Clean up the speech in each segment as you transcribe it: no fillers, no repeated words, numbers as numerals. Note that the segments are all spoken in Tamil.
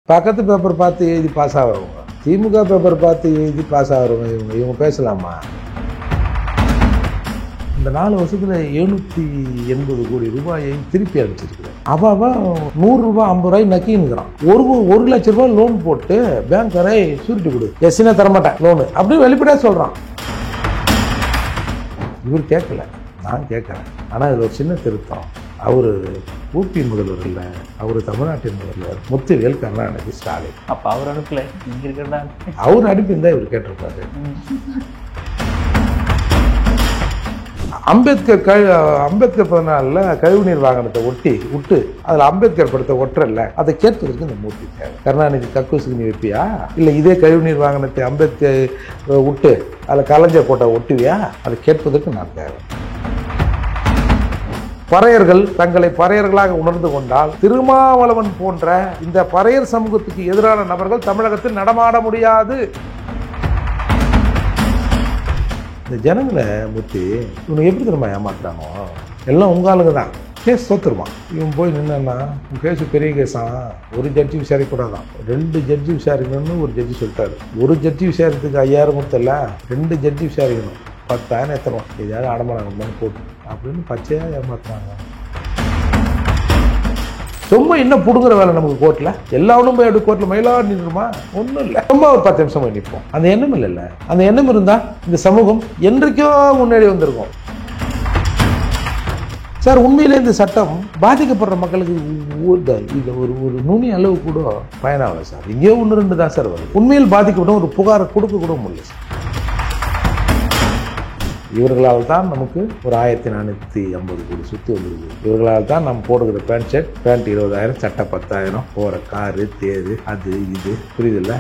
பக்கத்து பேப்பர் பார்த்து எழுதி பாஸ் ஆகிறவங்க, திமுக பேப்பர் பார்த்து எழுதி பாஸ் ஆகிறவங்க இவங்க பேசலாமா? இந்த 4 வருஷத்துல 780 கோடி ரூபாயை திருப்பி அனுப்பிச்சிருக்கிறேன். அவன் 100 ரூபாய் 50 ரூபாய் நக்கின்னுக்கிறான். 1 லட்ச ரூபாய் லோன் போட்டு பேங்கரை சூரிட்டி கொடு, எஸ்னா தரமாட்டேன் லோனு அப்படின்னு வெளிப்படையா சொல்றான். இவர் கேட்கல, நான் கேட்கறேன். ஆனால் இதில் ஒரு சின்ன திருத்தம். அவர் ஊபி முதல்வர் இல்லை, அவர் தமிழ்நாட்டின் முதல்வர் முத்துவேல் கருணாநிதி ஸ்டாலின். அப்போ அவர் அனுப்பல, இங்கே இருக்கிறதா அவர் அனுப்பியிருந்தா இவர் கேட்டிருப்பாரு. அம்பேத்கர் 14 கழிவுநீர் வாகனத்தை விட்டு அதில் அம்பேத்கர் படத்தை ஒட்டுறல, அதை கேட்பதற்கு இந்த மூர்த்தி தேவை. கருணாநிதி கக்கூசுக்கு நீ வைப்பியா? இல்லை இதே கழிவுநீர் வாகனத்தை அம்பேத்கர் விட்டு அதில் கலைஞர் போட்ட ஒட்டுவியா? அதை கேட்பதற்கு நான் தேவை. பறையர்கள் தங்களை பறையர்களாக உணர்ந்து கொண்டால் திருமாவளவன் போன்ற இந்த பறையர் சமூகத்துக்கு எதிரான நபர்கள் தமிழகத்தில் நடமாட முடியாது. இந்த ஜனங்களை முத்தி இவனுக்கு எப்படி தெரியுமா ஏமாத்துறானோ, எல்லாம் உங்க ஆளுங்க தான். கேஸ் தோத்துருவான். இவன் போய் நின்னா உன் கேஸு பெரிய கேஸா, ஒரு ஜட்ஜி விசாரிக்கூடாதான், 2 ஜட்ஜி விசாரிக்கணும்னு ஒரு ஜட்ஜி சொல்லிட்டாரு. ஒரு ஜட்ஜி விசாரிக்கிறதுக்கு 5000 கொடுத்தல, 2 ஜட்ஜி விசாரிக்கணும், 10,000 எத்தணும், ஏதாவது அடமானம் போட்டு அப்படின்னு பச்சையாக ஏமாத்துறாங்க. சும்மா என்ன புடுங்குற வேலை நமக்கு கோர்ட்டில், எல்லாரும் போய் அப்படி கோர்ட்டில் மயிலாடு நின்றுமா? ஒன்றும் இல்லை, ரொம்ப ஒரு 10 நிமிஷம் போய் நிற்போம். அந்த எண்ணம் இல்லைல்ல, அந்த எண்ணம் இருந்தால் இந்த சமூகம் என்றைக்கோ முன்னாடி வந்திருக்கும். சார், உண்மையிலே இந்த சட்டம் பாதிக்கப்படுற மக்களுக்கு இது ஒரு நுனி அளவு கூட பயனாகல சார். இங்கே 1-2 தான் சார் வருது. உண்மையில் பாதிக்கப்படும் ஒரு புகாரை கொடுக்க கூட முடியல சார். இவர்களால் தான் நமக்கு ஒரு 1450 கோடி சுற்றி வந்துருக்கு. இவர்களால் தான் நம்ம போடுகிற பேண்ட் 20,000, சட்டை 10,000, போகிற காரு தேரு அது இது, புரியுதில்ல?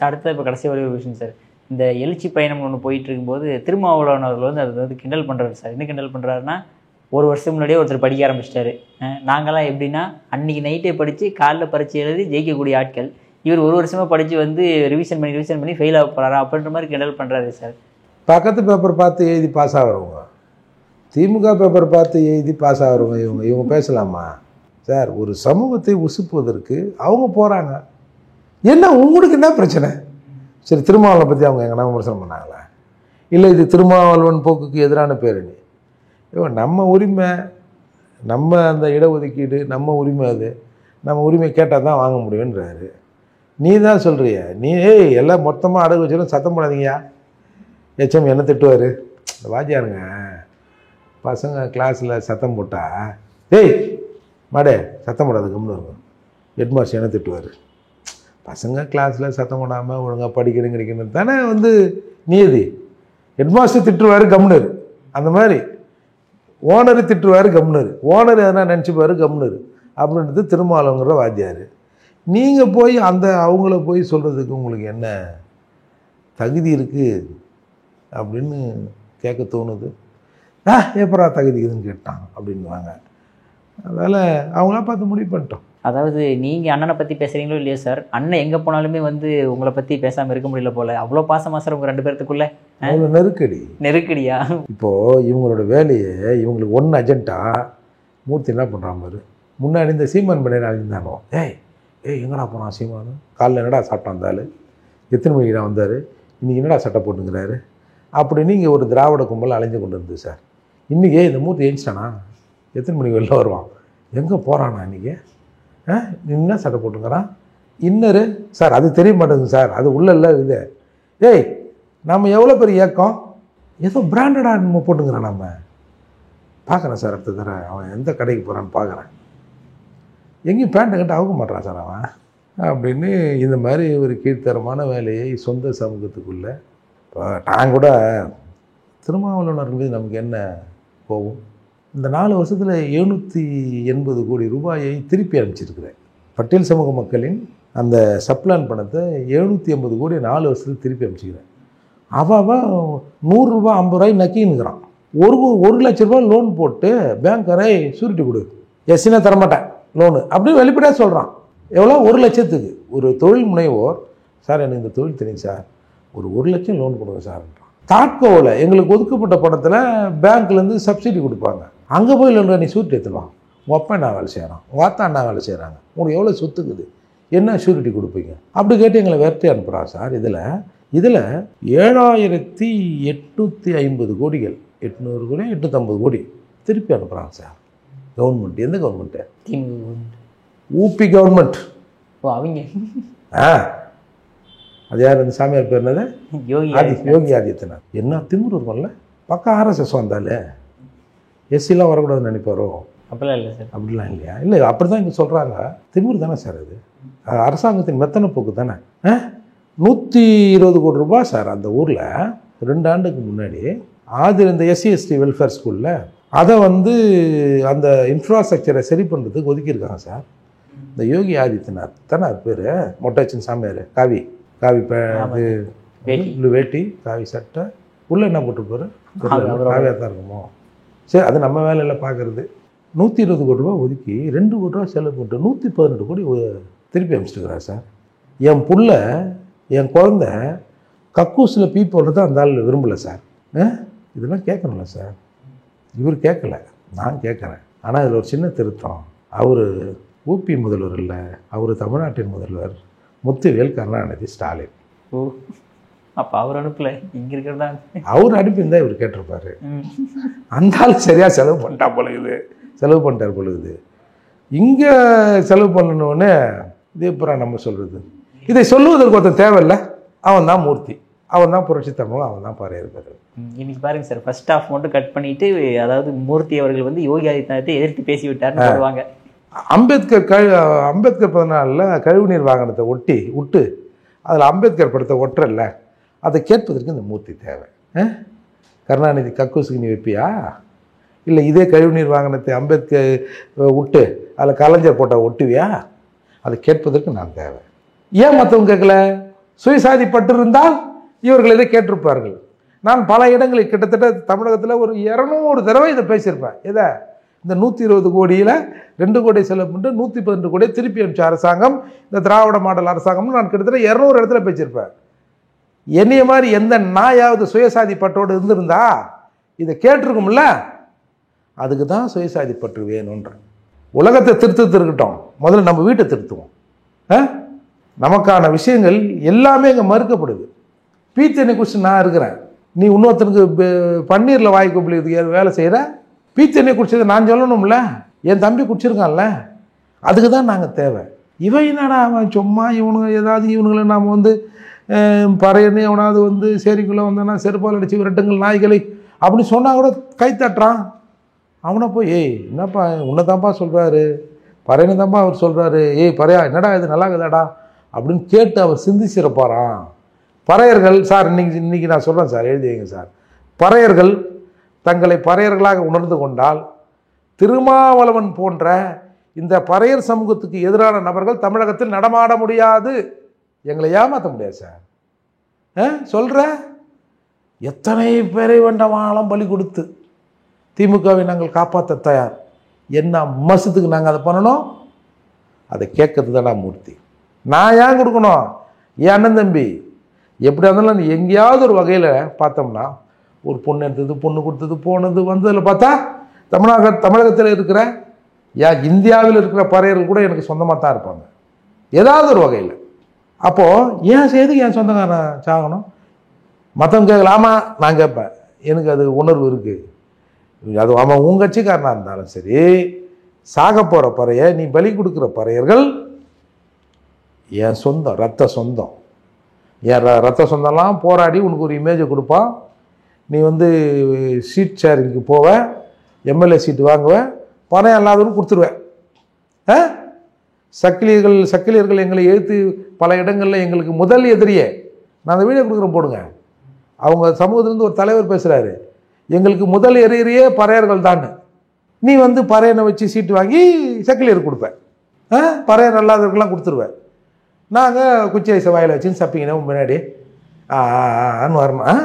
அடுத்த இப்போ கடைசி ஒரு விஷயம் சார், இந்த எழுச்சி பயணம் ஒன்று போயிட்டு இருக்கும்போது திருமாவளவன் அவர்கள் வந்து அது வந்து கிண்டல் பண்ணுறாரு சார். என்ன கிண்டல் பண்ணுறாருன்னா, 1 வருஷம் முன்னாடியே ஒருத்தர் படிக்க ஆரம்பிச்சிட்டாரு. நாங்களாம் எப்படின்னா அன்றைக்கி நைட்டே படித்து காலைல பரீட்சை எழுதி ஜெயிக்கக்கூடிய ஆட்கள், இவர் 1 வருஷமாக படித்து வந்து ரிவிஷன் பண்ணி ஃபெயில் ஆக போகிறாரா அப்படின்ற மாதிரி கிண்டல் பண்ணுறாரு சார். பக்கத்து பேப்பர் பார்த்து எழுதி பாஸ் ஆகிறவங்க, திமுக பேப்பர் பார்த்து எழுதி பாஸ் ஆகிறவங்க இவங்க பேசலாமா? சார், ஒரு சமூகத்தை உசுப்புவதற்கு அவங்க போகிறாங்க. என்ன உங்களுக்கு என்ன பிரச்சனை? சரி, திருமாவளவனை பற்றி அவங்க எங்கன்னா விமர்சனம் பண்ணாங்களா? இல்லை இது திருமாவளவன் போக்குக்கு எதிரான பேரணி? நம்ம உரிமை, நம்ம அந்த இடஒதுக்கீடு நம்ம உரிமை, அது நம்ம உரிமை கேட்டால் தான் வாங்க முடியுன்றாரு. நீ தான் சொல்கிறிய, நீ எல்லாம் மொத்தமாக அடகு வச்சாலும் சத்தம் போடாதீங்கயா. எச்எம் என்ன திட்டுவார்? இந்த வாத்தியாருங்க பசங்க கிளாஸில் சத்தம் போட்டா, மாடே சத்தம் போடாது கம்னு இருக்கும். ஹெட்மாஸ்டர் என்ன திட்டுவார்? பசங்க கிளாஸில் சத்தம் போடாமல் ஒழுங்காக படிக்கணும் தானே வந்து நீதி. ஹெட்மாஸ்டர் திட்டுவார் கம்னரு, அந்த மாதிரி ஓனர் திட்டுவார் கம்னரு, ஓனர் எதனா நினச்சிப்பார் கம்னரு அப்படின்றது திருமாவளவங்கிற வாத்தியார். நீங்கள் போய் அவங்கள போய் சொல்கிறதுக்கு உங்களுக்கு என்ன தகுதி இருக்குது அப்படின்னு கேட்க தோணுது. எப்பரா தகுதி இருக்குதுன்னு கேட்டான் அப்படின்வாங்க. அதனால் அவங்களா பார்த்து முடிவு பண்ணிட்டோம். அதாவது நீங்கள் அண்ணனை பற்றி பேசுகிறீங்களோ இல்லையா சார், அண்ணன் எங்கே போனாலுமே வந்து உங்களை பற்றி பேசாமல் இருக்க முடியல போல். அவ்வளோ பாசமாக சார் உங்கள் 2 பேர்த்துக்குள்ளே அவ்வளோ நெருக்கடியா? இப்போது இவங்களோட வேலையை இவங்களுக்கு ஒன்று அஜெண்டா மூர்த்தி என்ன பண்ணுறான் பாரு. முன்னாடி இந்த சீமான் பண்ணி அழிந்தானோ, எங்கடா போனான் சீமானு, காலைல என்னடா சாப்பிட்டான் இருந்தாலும், எத்தனை மணிக்கு தான் வந்தார், இன்றைக்கி என்னடா சட்டை போட்டுங்கிறாரு அப்படின்னு இங்கே ஒரு திராவிட கும்பல் அலைஞ்சு கொண்டு இருந்தது சார். இன்றைக்கி இந்த மூர்த்தி எழுந்துச்சிட்டானா, எத்தனை மணிக்கு வெளில வருவான், எங்கே போகிறானா, இன்றைக்கி என்ன சட்டை போட்டுங்கிறான் இன்னரு சார், அது தெரிய மாட்டேங்குது சார், அது உள்ளே இது. நம்ம எவ்வளோ பெரிய இயக்கம், ஏதோ பிராண்டடாக நம்ம போட்டுங்கிறான். நம்ம பார்க்குறேன் சார், அடுத்த தர அவன் எந்த கடைக்கு போகிறான்னு பார்க்குறேன், எங்கேயும் பேண்ட்டை கட்ட அவுக்க மாட்டான் சார் அவன் அப்படின்னு. இந்த மாதிரி ஒரு கீழ்த்தரமான வேலையை சொந்த சமூகத்துக்குள்ளே இப்போ நான் கூட திருமாவளவன் நமக்கு என்ன போகும். இந்த 4 வருஷத்தில் 780 கோடி ரூபாயை திருப்பி அனுப்பிச்சிருக்கிறேன். பட்டியல் சமூக மக்களின் அந்த சப்ளான் பணத்தை 780 கோடி 4 வருஷத்தில் திருப்பி அனுப்பிச்சிக்கிறேன். அவன் 100 ரூபாய் 50 ரூபாய் நக்கின்னுக்கிறான். 1 லட்ச ரூபாய் லோன் போட்டு பேங்கரை சூரிட்டி கொடு, எஸ்னா தரமாட்டேன் லோனு அப்படின்னு வெளிப்படையாக சொல்கிறான். எவ்வளோ? 1 லட்சத்துக்கு. ஒரு தொழில் முனைவோர், சார் எனக்கு இந்த தொழில் தெரியும் சார், ஒரு 1 லட்சம் லோன் கொடுங்க சார்ன்றான். தாட்கோவில் எங்களுக்கு ஒதுக்கப்பட்ட பணத்தில் பேங்க்லேருந்து சப்சிடி கொடுப்பாங்க. அங்கே போய் இல்லைன்ற நீ ஷூரிட்டி எடுத்துடுவான். உங்கள் அப்பா என்ன வேலை செய்கிறான், உங்கள் அத்தா என்ன வேலை செய்கிறாங்க, உங்களுக்கு எவ்வளோ சொத்துக்குது, என்ன ஷூரிட்டி கொடுப்பீங்க அப்படி கேட்டு எங்களை விரட்டி அனுப்புகிறான் சார். இதில் 7,850 கோடிகள், 800 கோடி 850 கோடி திருப்பி அனுப்புகிறாங்க சார். கவர்மெண்ட் எந்த கவர்மெண்ட்டு? UP government. ஓ அவங்க அது யார் அந்த சாமியார் பேர் என்னது? யோகி ஆதித்யநாத். என்ன திமிரு இருக்கும்ல, பக்கம் ஆர்எஸ்எஸ் வந்தாலே எஸ்சிலாம் வரக்கூடாதுன்னு நினைப்பாரோ? அப்படிலாம் இல்லை சார். அப்படிலாம் இல்லையா? இல்லை அப்படி தான் இங்கே சொல்கிறாங்க. திமிரு தானே சார் அது, அரசாங்கத்தின் மெத்தனை போக்கு தானே. 120 கோடி ரூபாய் சார் அந்த ஊரில் 2 ஆண்டுக்கு முன்னாடி இந்த எஸ்சி/எஸ்டி வெல்ஃபேர் ஸ்கூலில் அதை அந்த இன்ஃப்ராஸ்ட்ரக்சரை சரி பண்ணுறதுக்கு ஒதுக்கியிருக்காங்க சார். இந்த யோகி ஆதித்யநாத் தானே அது பேர், மொட்டாச்சின் சாமியார். காவி வேட்டி காவி சட்டை உள்ளே என்ன போட்டுருப்பாரு, காவியாக தான் இருக்குமோ. சரி, அது நம்ம வேலையில் பார்க்குறது. 120 கோடி ரூபா ஒதுக்கி 2 கோடி ரூபா செலவு பண்ணிட்டு 118 கோடி திருப்பி அனுப்பிச்சிட்டுருக்கிறார் சார். என் புள்ள என் குழந்த கக்கூஸில் பீ போடுறது அந்த ஆள் விரும்பலை சார். இதெல்லாம் கேட்கணும்ல சார். இவர் கேட்கல, நான் கேட்குறேன். ஆனால் இதில் ஒரு சின்ன திருத்தம். அவர் ஊபி முதல்வர் இல்லை, அவர் தமிழ்நாட்டின் முதல்வர் முத்துவேல் கருணாநிதி ஸ்டாலின். ஓ, அப்போ அவர் அனுப்பல, இங்கே இருக்கிறதா? அவர் அனுப்பியிருந்தா இவர் கேட்டிருப்பாரு. அந்த ஆள் சரியாக செலவு பண்ணிட்டா பொழுது, செலவு பண்ணிட்டார் பொழுது. இங்கே செலவு பண்ணணுன்னு இது எப்போ நம்ம சொல்கிறது? இதை சொல்லுவதற்கு ஒருத்தர் தேவையில்லை. அவன் தான் மூர்த்தி, அவன் தான் புரட்சி தமிழ், அவன் தான் பாறையிருப்பார். இன்னைக்கு பாருங்க சார், ஃபர்ஸ்ட் ஹாஃப் மட்டும் கட் பண்ணிட்டு, அதாவது மூர்த்தி அவர்கள் யோகி ஆதித்யநாத்தை எதிர்த்து பேசி விட்டார்னு சொல்லுவாங்க. அம்பேத்கர் 14 கழிவுநீர் வாகனத்தை விட்டு அதில் அம்பேத்கர் படத்தை ஒட்டுறல்ல, அதை கேட்பதற்கு இந்த மூர்த்தி தேவை. கருணாநிதி கக்கூசுக்கு நீ வைப்பியா? இல்லை இதே கழிவுநீர் வாகனத்தை அம்பேத்கர் விட்டு அதில் கலைஞர் போட்ட ஒட்டுவியா? அதை கேட்பதற்கு நான் தேவை. ஏன் மற்றவங்க கேட்கல? சுயசாதிப்பட்டு இருந்தால் இவர்கள் இதை கேட்டிருப்பார்கள். நான் பல இடங்களில் கிட்டத்தட்ட தமிழகத்தில் ஒரு 200 தடவை இதை பேசியிருப்பேன். இதை இந்த 120 கோடியில் 2 கோடி செலவு பண்ணிட்டு 112 கோடியை திருப்பி அனுப்பிச்ச அரசாங்கம் இந்த திராவிட மாடல் அரசாங்கம்னு நான் கிட்டத்தட்ட 200 இடத்துல பேசியிருப்பேன். என்னைய மாதிரி எந்த நாயாவது சுயசாதிப்பட்டோடு இருந்திருந்தா இதை கேட்டிருக்கும்ல. அதுக்கு தான் சுயசாதிப்பட்டு வேணுன்ற. உலகத்தை திருத்தம் முதல்ல நம்ம வீட்டை திருத்துவோம். நமக்கான விஷயங்கள் எல்லாமே இங்கே மறுக்கப்படுது. பீத்தனை குடிச்சு நான் இருக்கிறேன், நீ இன்னொருத்தனுக்கு பன்னீரில் வாய் கொப்பளிக்கிறதுக்கு வேலை செய்கிற. பீத்தனை குடிச்சதை நான் சொல்லணும்ல, என் தம்பி குடிச்சிருக்கான்ல. அதுக்கு தான் நாங்கள் தேவை. இவன் என்னடா அவன் சும்மா இவனுங்க ஏதாவது இவனுங்களை நாம் பறையன்னு எவனாவது சேரிக்குள்ளே வந்தானா செருப்பால் அடிச்சு விரட்டுங்கள் நாய்களை அப்படின்னு சொன்னால் கூட கை தட்டுறான். அவனை போய் ஏய் என்னப்பா உன்னை தான்ப்பா சொல்கிறாரு, பறையனை தான்ப்பா அவர் சொல்கிறாரு, ஏய் பறையா என்னடா இது நல்லா இருக்குதாடா அப்படின்னு கேட்டு அவர் சிந்திச்சிருப்பாரான். பறையர்கள் சார், இன்னைக்கு நான் சொல்கிறேன் சார், எழுதி வைங்க சார். பறையர்கள் தங்களை பறையர்களாக உணர்ந்து கொண்டால் திருமாவளவன் போன்ற இந்த பறையர் சமூகத்துக்கு எதிரான நபர்கள் தமிழகத்தில் நடமாட முடியாது. எங்களை ஏமாற்ற முடியாது சார். சொல்கிற எத்தனை பேரை வேண்டாமாலும் பலி கொடுத்து திமுகவை நாங்கள் காப்பாற்ற தயார். என்ன மசத்துக்கு நாங்கள் அதை பண்ணணும்? அதை கேட்கறது தானா மூர்த்தி. நான் ஏன் கொடுக்கணும்? என் அண்ணன் தம்பி எப்படியா இருந்தாலும் எங்கேயாவது ஒரு வகையில் பார்த்தோம்னா ஒரு பொண்ணு எடுத்தது, பொண்ணு கொடுத்தது, போனது வந்ததில் பார்த்தா தமிழகத்தில் இருக்கிற இந்தியாவில் இருக்கிற பறையர்கள் கூட எனக்கு சொந்தமாக தான் இருப்பாங்க ஏதாவது ஒரு வகையில். அப்போது ஏன் செய்துக்கு என் சொந்தக்காரன் சாகணும்? மற்றவங்க கேட்கலாமா? நான் கேட்பேன். எனக்கு அது உணர்வு இருக்குது. அது அவன் உங்கள் கட்சிக்காரனாக இருந்தாலும் சரி, சாக போகிற பறைய நீ பலி கொடுக்குற பறையர்கள் என் சொந்தம், ரத்த சொந்தம். என் ரத்த சொந்தம்லாம் போராடி உனக்கு ஒரு இமேஜை கொடுப்பான். நீ சீட் ஷேரிங்க்கு போவ, எம்எல்ஏ சீட்டு வாங்குவ, பணம் இல்லாதவனு கொடுத்துருவேன். சக்கிலியர்கள் எங்களை எழுத்து பல இடங்களில் எங்களுக்கு முதல் எதிரியே. நான் அந்த வீடியோ கொடுக்குறேன், போடுங்க. அவங்க சமூகத்திலேருந்து ஒரு தலைவர் பேசுகிறாரு, எங்களுக்கு முதல் எதிரியே பறையர்கள் தான். நீ பறையனை வச்சு சீட்டு வாங்கி சக்கிலியர் கொடுப்பேன், பறையர் அல்லாதவர்கள்லாம் கொடுத்துருவேன். நாங்கள் குச்சி ஐச வாயில் வச்சுன்னு சப்பிங்கன்னா முன்னாடி வரணும்.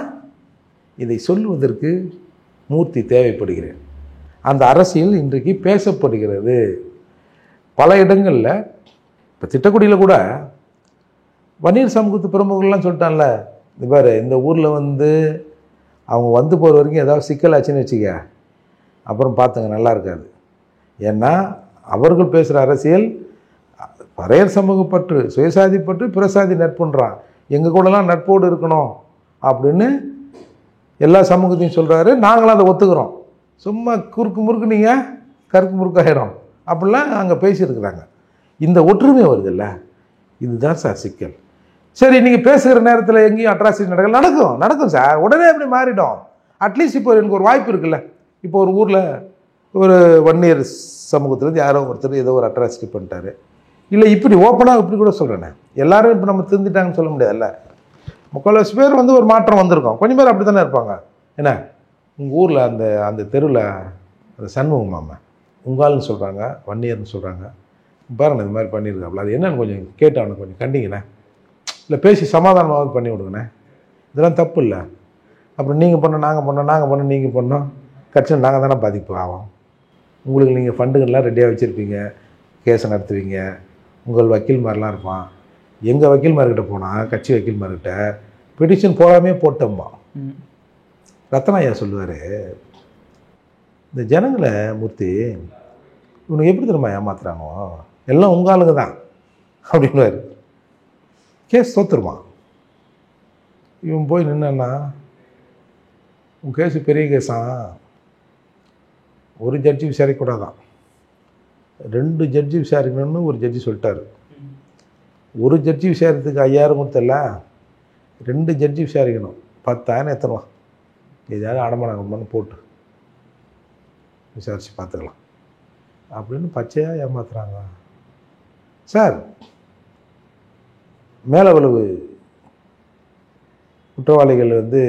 இதை சொல்லுவதற்கு மூர்த்தி தேவைப்படுகிறேன். அந்த அரசியல் இன்றைக்கு பேசப்படுகிறது பல இடங்களில். இப்போ திட்டக்குடியில் கூட வன்னியர் சமூகத்து பிரமுகர்கள்லாம் சொல்லிட்டான்ல, இந்த பாரு இந்த ஊரில் அவங்க போகிற வரைக்கும் ஏதாவது சிக்கல் ஆச்சுன்னு வச்சுக்க, அப்புறம் பார்த்துங்க நல்லா இருக்காது. ஏன்னா அவர்கள் பேசுகிற அரசியல் பறையர் சமூகப்பற்று, சுயசாதிப்பற்று, பிறசாதி நட்புன்றான். எங்கள் கூடலாம் நட்போடு இருக்கணும் அப்படின்னு எல்லா சமூகத்தையும் சொல்கிறாரு. நாங்களும் அதை ஒத்துக்கிறோம். சும்மா குறுக்கு முறுக்கு நீங்கள் கருக்கு முறுக்காயிரும் அப்படிலாம் அங்கே பேசியிருக்கிறாங்க. இந்த ஒற்றுமை வருதில்ல, இதுதான் சார் சிக்கல். சரி, நீங்கள் பேசுகிற நேரத்தில் எங்கேயும் அட்ராசிட்டி நடக்கும் சார். உடனே அப்படி மாறிடும். அட்லீஸ்ட் இப்போ எனக்கு ஒரு வாய்ப்பு இருக்குல்ல. இப்போ ஒரு ஊரில் ஒரு வன்னியர் சமூகத்துலேருந்து யாரோ ஒருத்தர் ஏதோ ஒரு அட்ராசிட்டி பண்ணிட்டாரு. இல்லை இப்படி ஓப்பனாக இப்படி கூட சொல்கிறேனே, எல்லாரும் இப்போ நம்ம திருந்திட்டாங்கன்னு சொல்ல முடியாதுல்ல. முக்கால்வாசி பேர் வந்து ஒரு மாற்றம் வந்திருக்கோம். கொஞ்சம் பேர் அப்படி தானே இருப்பாங்க. என்ன உங்கள் ஊரில் அந்த அந்த தெருவில் அந்த சண்முகம் மாமா உங்கால்னு சொல்கிறாங்க, வன்னியர்னு சொல்கிறாங்க. பாருங்க இந்த மாதிரி பண்ணியிருக்காப்புல. அது என்னன்னு கொஞ்சம் கேட்டு அவனுக்கு கொஞ்சம் கண்டிங்கண்ணே, இல்லை பேசி சமாதானமாவது பண்ணி விடுங்கண்ணே. இதெல்லாம் தப்பு இல்லை. அப்புறம் நீங்கள் பண்ணோம் நாங்கள் பண்ணோம் நீங்கள் பண்ணோம், கட்சியில் நாங்கள் தானே பாதிப்பு ஆகும். உங்களுக்கு நீங்கள் ஃபண்டுகள்லாம் ரெடியாக வச்சுருப்பீங்க, கேஸை நடத்துவீங்க, உங்கள் வக்கீல்மாரெலாம் இருப்பான். எங்கள் வக்கீல்மார்கிட்ட போனால் கட்சி வக்கீல்மார்கிட்ட பெட்டிஷன் போடாமே போட்டோம்மா. ரத்னாயா சொல்லுவார், இந்த ஜனங்களை மூர்த்தி இவனுக்கு எப்படி தெரியுமா ஏமாத்துறானோ, எல்லாம் உங்கள் ஆளுங்க தான் அப்படின்வார். கேஸ் தோத்துருவான். இவன் போய் நின்னா உன் கேஸு பெரிய கேஸான், ஒரு ஜட்ஜி விசாரிக்கக்கூடாதான், 2 ஜட்ஜி விசாரிக்கணும்னு ஒரு ஜட்ஜி சொல்லிட்டாரு. ஒரு ஜட்ஜி விசாரிக்கிறதுக்கு 5000 கொடுத்தல, 2 ஜட்ஜி விசாரிக்கணும், 10,000 எத்தனுவான். ஏதாவது அடமானம் போட்டு விசாரித்து பார்த்துக்கலாம் அப்படின்னு பச்சையாக ஏமாத்துறாங்க சார். மேலவளவு குற்றவாளிகள் வந்து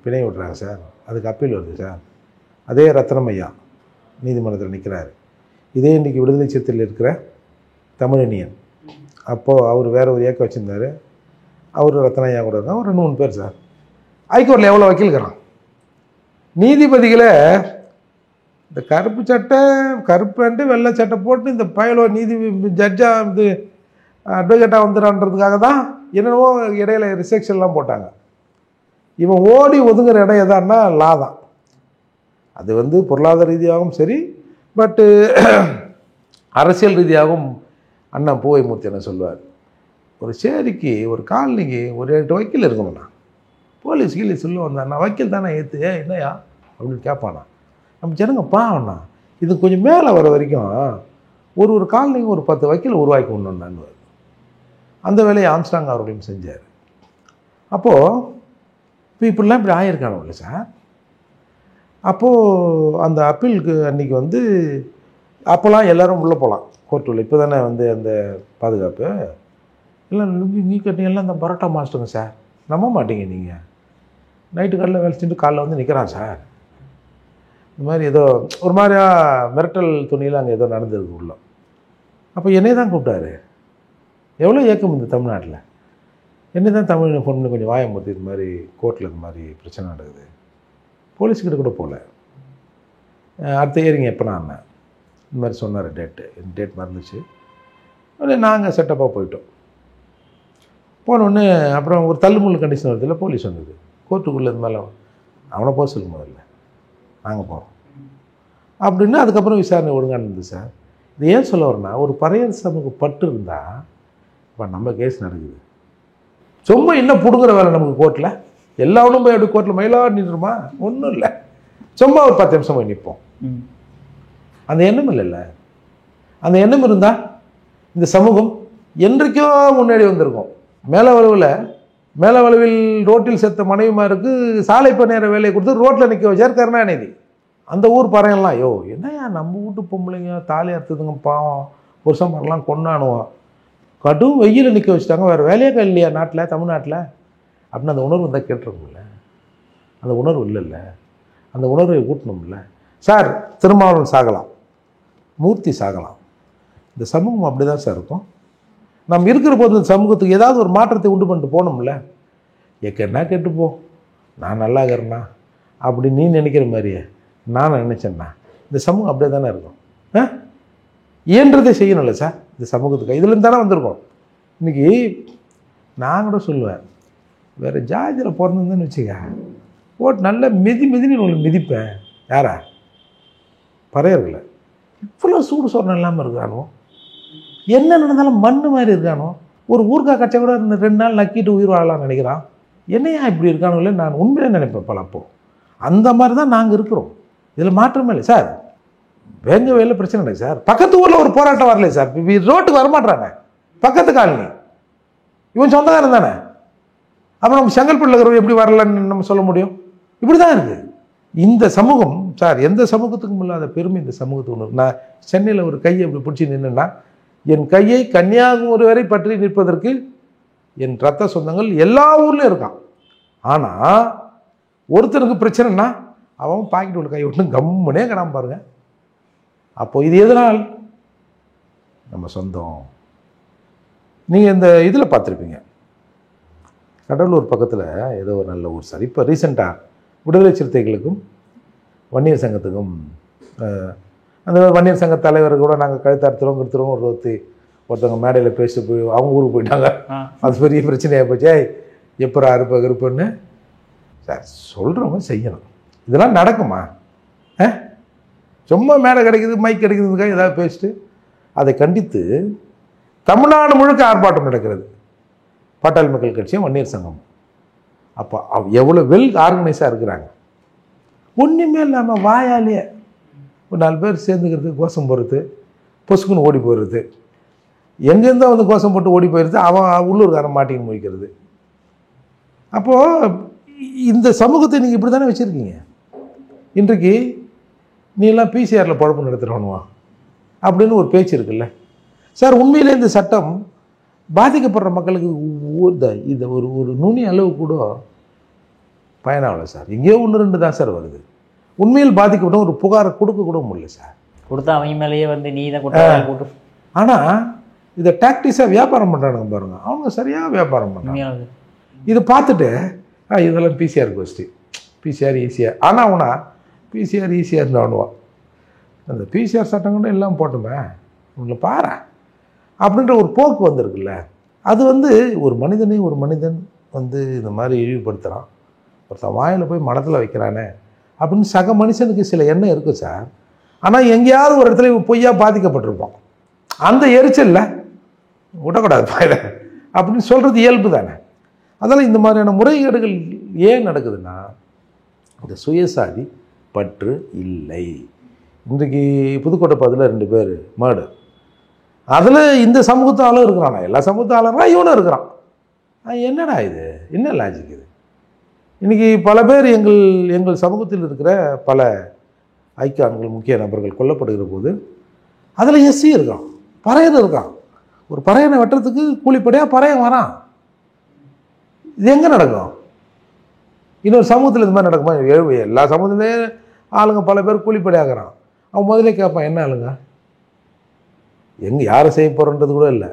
பிணை விடுறாங்க சார், அதுக்கு அப்பீல் வருது சார். அதே ரத்னமையா நீதிமன்றத்தில் நிற்கிறாரு. இதே இன்றைக்கி விடுதலை சிறுத்தையில் இருக்கிற தமிழனியன், அப்போது அவர் வேறு ஒரு இயக்கம் வச்சுருந்தார், அவர் ரத்னையா கூட இருக்காங்க. ஒரு 2-3 பேர் சார். ஹைகோர்ட்டில் எவ்வளோ வக்கீல்கிறான். நீதிபதிகளை இந்த கருப்பு சட்டை கருப்பு பேண்ட்டு வெள்ளை சட்டை போட்டு இந்த பயலோ நீதி ஜட்ஜாக வந்து அட்வொகேட்டாக வந்துடான்றதுக்காக தான் என்னென்னவோ இடையில ரிசெக்ஷன்லாம் போட்டாங்க. இவன் ஓடி ஒதுங்குற இடம் எதான்னா லா தான். அது வந்து பொருளாதார ரீதியாகவும் சரி, பட்டு அரசியல் ரீதியாகவும் அண்ணன் பூவை மூர்த்தி என்ன சொல்லுவார், ஒரு சேரிக்கு ஒரு காலனிக்கு ஒரு 8 வக்கீல் இருக்கணும்ண்ணா. போலீஸ் கீழே சொல்ல வந்தாண்ணா, வக்கீல் தானே ஏற்று என்னையா அப்படின்னு கேட்பானா. நம்ம ஜனங்க பாவண்ணா, இது கொஞ்சம் மேலே வர வரைக்கும் ஒரு காலனிக்கு ஒரு 10 வக்கீல் உருவாக்கி ஒன்றுன்னு அந்த வேலையை ஆம்ஸ்ட்ராங் அவர்களையும் செஞ்சார். அப்போது இப்போ இப்படிலாம் இப்படி ஆயிருக்கானுல்ல சார். அப்போது அந்த அப்பீலுக்கு அன்றைக்கி வந்து அப்போல்லாம் எல்லோரும் உள்ளே போகலாம் கோர்ட்டுள்ள. இப்போ தானே வந்து அந்த பாதுகாப்பு எல்லாம் நீ கட்டிங்கெல்லாம் அந்த பரோட்டா மாஸ்டருங்க சார், நம்ப மாட்டீங்க நீங்கள். நைட்டு காலையில் வேலை செஞ்சுட்டு காலைல வந்து நிற்கிறான் சார். இந்த மாதிரி ஏதோ ஒரு மாதிரியா மிரட்டல் துணியில் அங்கே ஏதோ நடந்திருக்கு உள்ள. அப்போ என்னை தான் கூப்பிட்டாரு. எவ்வளோ ஏக்கம் இந்த தமிழ்நாட்டில். என்ன தான் தமிழ் ஃபோன் பண்ணி கொஞ்சம் வாயம்படுத்தி இது மாதிரி கோர்ட்டில் இந்த மாதிரி பிரச்சனை நடக்குது. போலீஸ்கிட்ட கூட போகல. அடுத்த இயரிங்க எப்போனா அண்ணன் இந்த மாதிரி சொன்னார், டேட் மறந்துச்சு. நாங்கள் செட்டப்பாக போயிட்டோம். போனோடனே அப்புறம் ஒரு தள்ளுமுள்ளு கண்டிஷன் வருது இல்லை, போலீஸ் வந்தது கோர்ட்டுக்குள்ளே. இது மேலே அவனை போக சொல்லும் முதல்ல, நாங்கள் போகிறோம் அப்படின்னு. அதுக்கப்புறம் விசாரணை ஒழுங்காக இருந்தது சார். இது ஏன் சொல்ல வரேன்னா, ஒரு பறையர் சமூக பட்டு இருந்தால் இப்போ நம்ம கேஸ் நடக்குது. சும்மா இன்னும் பிடுங்குற வேலை நமக்கு கோர்ட்டில். எல்லாவனும் போய் அப்படி கோர்ட்டில் மயிலாக நின்றுமா, ஒன்றும் இல்லை. சும்மா ஒரு 10 நிமிஷம் போய் நிற்போம். அந்த எண்ணம் இல்லைல்ல. அந்த எண்ணம் இருந்தால் இந்த சமூகம் என்றைக்கோ முன்னாடி வந்திருக்கும். மேலவளவில் ரோட்டில் செத்த மனைவிமாருக்கு சாலை பணியார வேலையை கொடுத்து ரோட்டில் நிற்க வச்சார் கருணாநிதி. அந்த ஊர் பறையெல்லாம், ஐயோ என்னையா நம்ம வீட்டு பொம்பளைங்க தாலி அறுத்துதுங்க பாவம், புருஷன் மாதிரிலாம் கொண்டாடுவோம், கடும் வெயில் நிற்க வச்சுட்டாங்க, வேறு வேலையே இல்லையா நாட்டில், தமிழ்நாட்டில் அப்படின்னு அந்த உணர்வு இருந்தால் கேட்டுருக்கும்ல. அந்த உணர்வு இல்லைல்ல. அந்த உணர்வை ஊட்டணும்ல சார். திருமாவளவன் சாகலாம், மூர்த்தி சாகலாம், இந்த சமூகம் அப்படி தான் சார் இருக்கும். நம்ம இருக்கிற போது இந்த சமூகத்துக்கு ஏதாவது ஒரு மாற்றத்தை உண்டு பண்ணிட்டு போகணும்ல. என்ன கேட்டுப்போ, நான் நல்லா இருக்கிறேன்னா அப்படி நீ நினைக்கிற மாதிரியே நான் நினச்சேன்னா இந்த சமூகம் அப்படியே தானே இருக்கும். இயன்றதை செய்யணும்ல சார் இந்த சமூகத்துக்கு. இதுலேருந்து தானே வந்திருக்கோம். இன்றைக்கி நான் கூட சொல்லுவேன், வேறு ஜாதியில் பிறந்திருந்தேன்னு வச்சுக்க, போட்டு நல்லா மிதின்னு உங்களுக்கு மிதிப்பேன். யாரா பறையர்களை இவ்வளோ சூடு சொரணம் இல்லாமல் இருக்கானோ, என்ன நடந்தாலும் மண் மாதிரி இருக்கானோ, ஒரு ஊர்க்காய் கச்சை கூட 2 நாள் நக்கிட்டு உயிர் வாழலாம்னு நினைக்கிறான். என்னையா இப்படி இருக்கானுங்களே நான் உண்மையிலே நினைப்பேன் பல. அப்போ அந்த மாதிரி தான் நாங்கள் இருக்கிறோம். இதில் மாற்றமே இல்லை சார். வேங்க வேலை பிரச்சனை இல்லை சார். பக்கத்து ஊரில் ஒரு போராட்டம் வரல சார். ரோட்டுக்கு வரமாட்டாங்க. பக்கத்து காலனி இவன் சொந்தக்காரன் தானே. அப்போ நம்ம செங்கல்பட்டில் இருக்கிறவங்க எப்படி வரலன்னு நம்ம சொல்ல முடியும்? இப்படி தான் இருக்குது இந்த சமூகம் சார். எந்த சமூகத்துக்கும் இல்லாத பெருமை இந்த சமூகத்துக்கு ஒன்று. நான் சென்னையில் ஒரு கையை இப்படி பிடிச்சி நின்றுன்னா, என் கையை கன்னியாகுமரி வரை பற்றி நிற்பதற்கு என் ரத்த சொந்தங்கள் எல்லா ஊர்லேயும் இருக்கான். ஆனால் ஒருத்தருக்கு பிரச்சனைனா அவன் பாக்கெட் உள்ள கை விட்டு கம்முனே கிடாம பாருங்க. அப்போ இது எதனால்? நம்ம சொந்தம். நீங்கள் இந்த இதில் பார்த்துருப்பீங்க, கடலூர் பக்கத்தில் ஏதோ ஒரு நல்ல ஊர் சார். இப்போ ரீசெண்டாக விடுதலை சிறுத்தைகளுக்கும் வன்னியர் சங்கத்துக்கும் அந்த வன்னியர் சங்க தலைவர் கூட நாங்கள் கழுத்தார்த்துறோம் ஒருத்தவங்க மேடையில் பேசிட்டு போய் அவங்க ஊருக்கு போயிட்டாங்க. அது பெரிய பிரச்சனையாக போச்சு. எப்பரா இருப்பன்னு சார் சொல்கிறவங்க செய்யணும். இதெல்லாம் நடக்குமா? சும்மா மேடை கிடைக்குது, மைக் கிடைக்குதுக்காக ஏதாவது பேசிட்டு அதை கண்டித்து தமிழ்நாடு முழுக்க ஆர்ப்பாட்டம் நடக்கிறது. பாட்டாளி மக்கள் கட்சியும் வன்னியர் சங்கம். அப்போ எவ்வளோ வெல் ஆர்கனைஸாக இருக்கிறாங்க. ஒன்றுமே இல்லாமல் வாயாலேயே ஒரு 4 பேர் சேர்ந்துக்கிறது, கோஷம் போடுறது, பொசுக்குன்னு ஓடி போயிடுறது, எங்கேருந்தோ வந்து கோஷம் போட்டு ஓடி போயிடுறது, அவன் உள்ளூர்காரன் மாட்டின்னு முடிக்கிறது. அப்போது இந்த சமூகத்தை நீங்கள் இப்படி தானே வச்சுருக்கீங்க. இன்றைக்கு நீ எல்லாம் பிசிஆரில் குழப்பம் நடத்துகிறவனுவா அப்படின்னு ஒரு பேச்சு இருக்குல்ல சார். உண்மையிலே இந்த சட்டம் பாதிக்கப்படுற மக்களுக்கு இந்த ஒரு நுனி அளவு கூட பயனாகலை சார். எங்கேயோ 1-2 தான் சார் வருது. உண்மையில் பாதிக்கப்பட்ட ஒரு புகாரை கொடுக்க கூட முடியல சார். கொடுத்தா அவங்க மேலேயே வந்து நீ தான் கூட்டு. ஆனால் இதை டாக்டிஸாக வியாபாரம் பண்ணுறானுங்க பாருங்க. அவங்க சரியாக வியாபாரம் பண்ணுறாங்க. இதை பார்த்துட்டு இதெல்லாம் பிசிஆர் கோஷ்டி, பிசிஆர் ஈஸியாக. ஆனால் அவனா பிசிஆர் ஈஸியாக இருந்தானுவான். அந்த பிசிஆர் சட்டம் கூட எல்லாம் போட்டுமே உங்களை பாரு அப்படின்ற ஒரு போக்கு வந்திருக்குல்ல. அது வந்து ஒரு மனிதன் வந்து இந்த மாதிரி இழிவுபடுத்துகிறான், ஒருத்தன் வாயில் போய் மனத்தில் வைக்கிறானே அப்படின்னு சக மனுஷனுக்கு சில எண்ணம் இருக்குது சார். ஆனால் எங்கேயாவது ஒரு இடத்துல பொய்யா பாதிக்கப்பட்டிருப்போம். அந்த எரிச்சலில் விடக்கூடாது பாயில அப்படின்னு சொல்கிறது இயல்பு தானே. அதனால் இந்த மாதிரியான முறைகேடுகள் ஏன் நடக்குதுன்னா இந்த சுயசாதி பற்று இல்லை. இன்றைக்கு புதுக்கோட்டை பதில் 2 பேர் மர்டர். அதில் இந்த சமூகத்து ஆளும் இருக்கிறானா, எல்லா சமூகத்து ஆளுங்களா இவனும் இருக்கிறான். என்னடா இது, என்ன லாஜிக் இது? இன்றைக்கி பல பேர் எங்கள் சமூகத்தில் இருக்கிற பல ஐக்கான்கள், முக்கிய நபர்கள் கொல்லப்படுகிற போது அதில் எஸ்சி இருக்கான், பறையன் இருக்கான். ஒரு பறையனை வெட்டுறதுக்கு கூலிப்படையாக பறையன் வரான். இது எங்கே நடக்கும்? இன்னொரு சமூகத்தில் இது மாதிரி நடக்குமா? எல்லா சமூகத்திலே ஆளுங்க பல பேர் கூலிப்படையாகிறான். அவன் முதலே கேட்பான், என்ன ஆளுங்க, எங்கே யாரை செய்ய போகிறன்றது கூட இல்லை,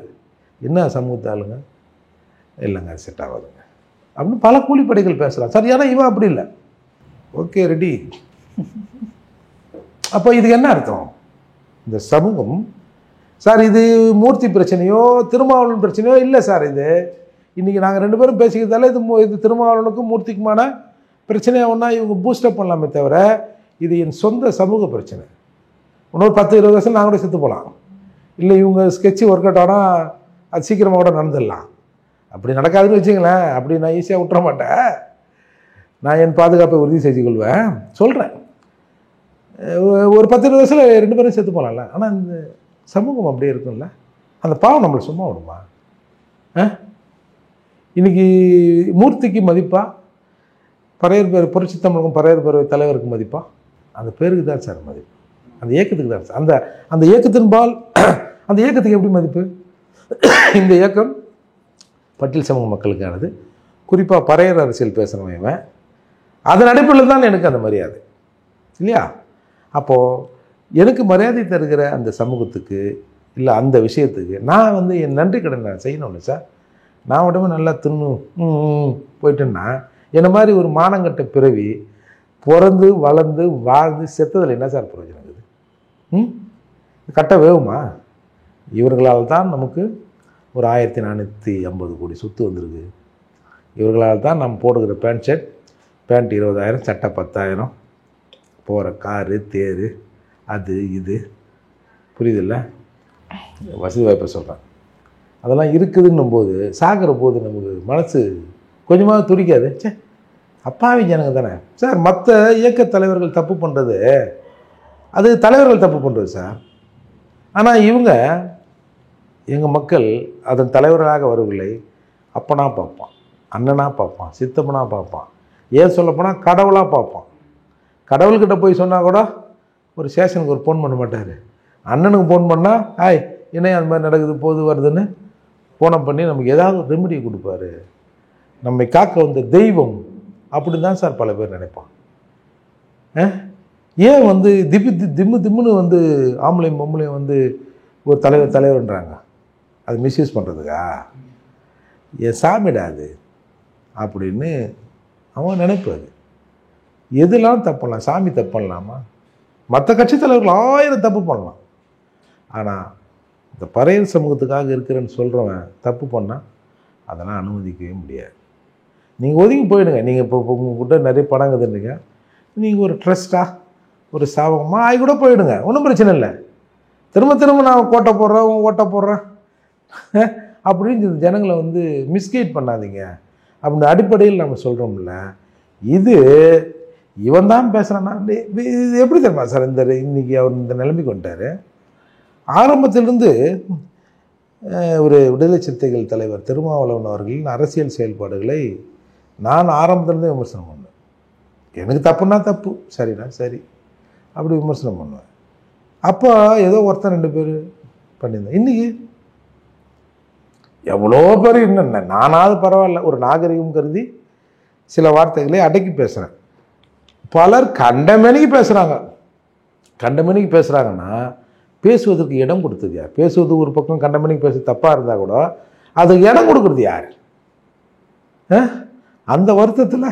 என்ன சமூகத்து ஆளுங்க, இல்லைங்க செட் ஆகாதுங்க அப்படின்னு பல கூலிப்படைகள் பேசுகிறான். சரியான இவன் அப்படி இல்லை, ஓகே ரெடி. அப்போ இதுக்கு என்ன அர்த்தம்? இந்த சமூகம் சார், இது மூர்த்தி பிரச்சனையோ திருமாவளவன் பிரச்சனையோ இல்லை சார். இது இன்றைக்கி நாங்கள் 2 பேரும் பேசிக்கிறதால இது திருமாவளவனுக்கும் மூர்த்திக்குமான பிரச்சனையாக ஒன்றா இவங்க பூஸ்டப் பண்ணலாமே தவிர இது என் சொந்த சமூக பிரச்சனை. இன்னொரு 10-20 வருஷம் நாங்கள் கூட செத்து போகலாம். இல்லை இவங்க ஸ்கெட்சு ஒர்க் அவுட் ஆனால் அது சீக்கிரமாக கூட நடந்துடலாம். அப்படி நடக்காதுன்னு வச்சுங்களேன். அப்படி நான் ஈஸியாக விட்டுற மாட்டேன். நான் என் பாதுகாப்பை உறுதி செஞ்சு கொள்வேன். சொல்கிறேன், ஒரு 10-20 வருஷத்தில் 2 பேரும் செத்து போகலாம்ல. ஆனால் இந்த சமூகம் அப்படியே இருக்கும்ல. அந்த பாவம் நம்மளை சும்மா விடுமா? இன்றைக்கி மூர்த்திக்கு மதிப்பா, பறையர் பேர் புரட்சி தமிழகம் பறையர் பேர் தலைவருக்கு மதிப்பா? அந்த பேருக்கு தான் சார் மதிப்பு, அந்த இயக்கத்துக்கு தான் சார். அந்த இயக்கத்தின்பால் அந்த இயக்கத்துக்கு எப்படி மதிப்பு? இந்த இயக்கம் பட்டியல் சமூக மக்களுக்கானது, குறிப்பாக பறையர் அரசியல் பேசுகிறவன், அதன் அடிப்படையில் தான் எனக்கு அந்த மரியாதை இல்லையா? அப்போது எனக்கு மரியாதை தருகிற அந்த சமூகத்துக்கு இல்லை அந்த விஷயத்துக்கு நான் வந்து என் நன்றி கடன் நான் செய்யணும்ல சார். நான் உடம்பு நல்லா தின்னு போயிட்டேன்னா என்ன மாதிரி ஒரு மானங்கட்ட பிறவி பிறந்து வளர்ந்து வாழ்ந்து செத்ததில் என்ன சார் பிரயோஜனம் இருக்குது? கட்ட வேவுமா? இவர்களால் தான் நமக்கு ஒரு 1450 கோடி சொத்து வந்திருக்கு. இவர்களால் தான் நம்ம போடுகிற பேண்ட் 20,000, சட்டை 10,000, போகிற காரு தேர் அது இது புரியுதில்ல, வசதி வாய்ப்பை சொல்கிறேன். அதெல்லாம் இருக்குதுன்னும் போது சாகிற போது நமக்கு மனசு கொஞ்சமாக துடிக்காது. சே அப்பாவி ஜனங்க தானே சார். மற்ற இயக்க தலைவர்கள் தப்பு பண்ணுறது அது தலைவர்கள் தப்பு பண்ணுறது சார். ஆனால் இவங்க எங்கள் மக்கள் அதன் தலைவர்களாக வரவில்லை. அப்பனாக பார்ப்பான், அண்ணனாக பார்ப்பான், சித்தப்பனாக பார்ப்பான், ஏன் சொல்லப்போனால் கடவுளாக பார்ப்பான். கடவுள்கிட்ட போய் சொன்னால் கூட ஒரு ஸ்டேஷனுக்கு ஒரு ஃபோன் பண்ண மாட்டார். அண்ணனுக்கு ஃபோன் பண்ணால் ஹாய் என்ன அந்த மாதிரி நடக்குது போது வருதுன்னு ஃபோனை பண்ணி நமக்கு ஏதாவது ஒரு ரெமெடி கொடுப்பாரு. நம்மை காக்க வந்த தெய்வம் அப்படி தான் சார் பல பேர் நினைப்பான். ஏன் வந்து திம்முன்னு வந்து ஆம்பளையும் பொம்பளையும் வந்து ஒரு தலைவர்ன்றாங்க, அது மிஸ்யூஸ் பண்ணுறதுக்கா? என் சாமிடாது அப்படின்னு அவன் நினைப்பாரு. எதெல்லாம் தப்பு பண்ணலாம், சாமி தப்பு பண்ணலாமா? மற்ற கட்சி தலைவர்கள் 1000 தப்பு பண்ணலாம். ஆனால் இந்த பறையர் சமூகத்துக்காக இருக்கிறேன்னு சொல்கிறவன் தப்பு பண்ணால் அதெல்லாம் அனுமதிக்கவே முடியாது. நீங்கள் ஒதுங்கி போயிடுங்க. நீங்கள் இப்போ உங்கள்கிட்ட நிறைய பணம் கதுன்றீங்க, நீங்கள் ஒரு ட்ரஸ்ட்டாக ஒரு சாபகமாக ஆகி கூட போயிடுங்க, ஒன்றும் பிரச்சனை இல்லை. திரும்ப நான் கோட்டை போடுறேன் ஓட்டை போடுறேன் அப்படின்னு ஜனங்களை வந்து மிஸ்கைட் பண்ணாதீங்க அப்படின்னு அடிப்படையில் நம்ம சொல்கிறோம்ல. இது இவன் தான் பேசுகிறான்னா இது எப்படி தெரியுமா சார்? இன்றைக்கி அவர் இந்த நிலைமைக்கு வந்துட்டார். ஆரம்பத்திலிருந்து ஒரு விடுதலை சிறுத்தைகள் தலைவர் திருமாவளவன் அவர்களின் அரசியல் செயல்பாடுகளை நான் ஆரம்பத்திலேருந்தே விமர்சனம் பண்ணுவேன். எனக்கு தப்புன்னா தப்பு, சரிண்ணா சரி அப்படி விமர்சனம் பண்ணுவேன். அப்போ ஏதோ ஒருத்தன் 2 பேர் பண்ணியிருந்தேன். இன்றைக்கி எவ்வளோ பேர் என்னென்ன, நானாவது பரவாயில்ல ஒரு நாகரிகம் கருதி சில வார்த்தைகளை அடக்கி பேசுகிறேன். பலர் கண்டமேனிக்கு பேசுகிறாங்க. கண்டமேனிக்கு பேசுகிறாங்கன்னா பேசுவதற்கு இடம் கொடுத்தது யார்? பேசுவது ஒரு பக்கம் கண்டமேனிக்கு பேச தப்பாக இருந்தால் கூட அதுக்கு இடம் கொடுக்குறது யார்? அந்த வருத்தத்தில்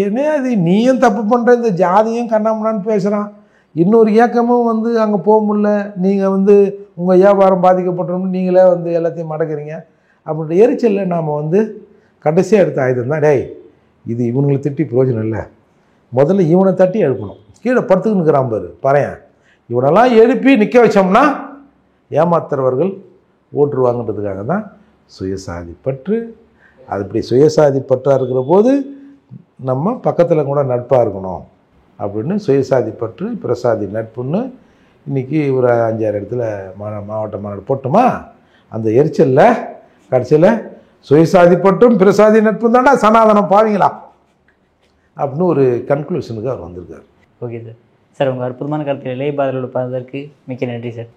என்ன அது நீயும் தப்பு பண்ணுற, இந்த ஜாதியும் கண்ணாமண்ணான்னு பேசுகிறான், இன்னொரு இயக்கமும் வந்து அங்கே போக முடியல, நீங்கள் வந்து உங்கள் வியாபாரம் பாதிக்கப்பட்டோம்னு நீங்களே வந்து எல்லாத்தையும் மடக்கிறீங்க அப்படின்ற எரிச்சலில் நாம் வந்து கடைசியாக எடுத்த ஆயுதம் தான். டேய் இது இவங்களை திட்டி பிரயோஜனம் இல்லை, முதல்ல இவனை தட்டி எழுப்பணும். கீழே படுத்துக்கின்னு இருக்கிறான் பாரு பறையன், இவனெல்லாம் எழுப்பி நிற்க வச்சோம்னா ஏமாத்துறவர்கள் ஓட்டுருவாங்கன்றதுக்காக தான் சுயசாதி பற்று. அது இப்படி சுயசாதி பற்றாக இருக்கிற போது நம்ம பக்கத்தில் கூட நட்பாக இருக்கணும் அப்படின்னு சுயசாதி பற்று பிரசாதி நட்புன்னு இன்றைக்கி ஒரு 5-6 இடத்துல மாவட்ட மாநாடு போட்டோமா. அந்த எரிச்சலில் கடைசியில் சுயசாதி பற்றும் பிரசாதி நட்பும் தாண்டா சனாதனம் பாவீங்களா அப்படின்னு ஒரு கன்க்ளூஷனுக்கு அவர் வந்திருக்கார். Okay sir. சார் உங்கள் அற்புதமான கருத்தில் இளைய பாதலோடு பார்த்ததற்கு மிக்க நன்றி சார்.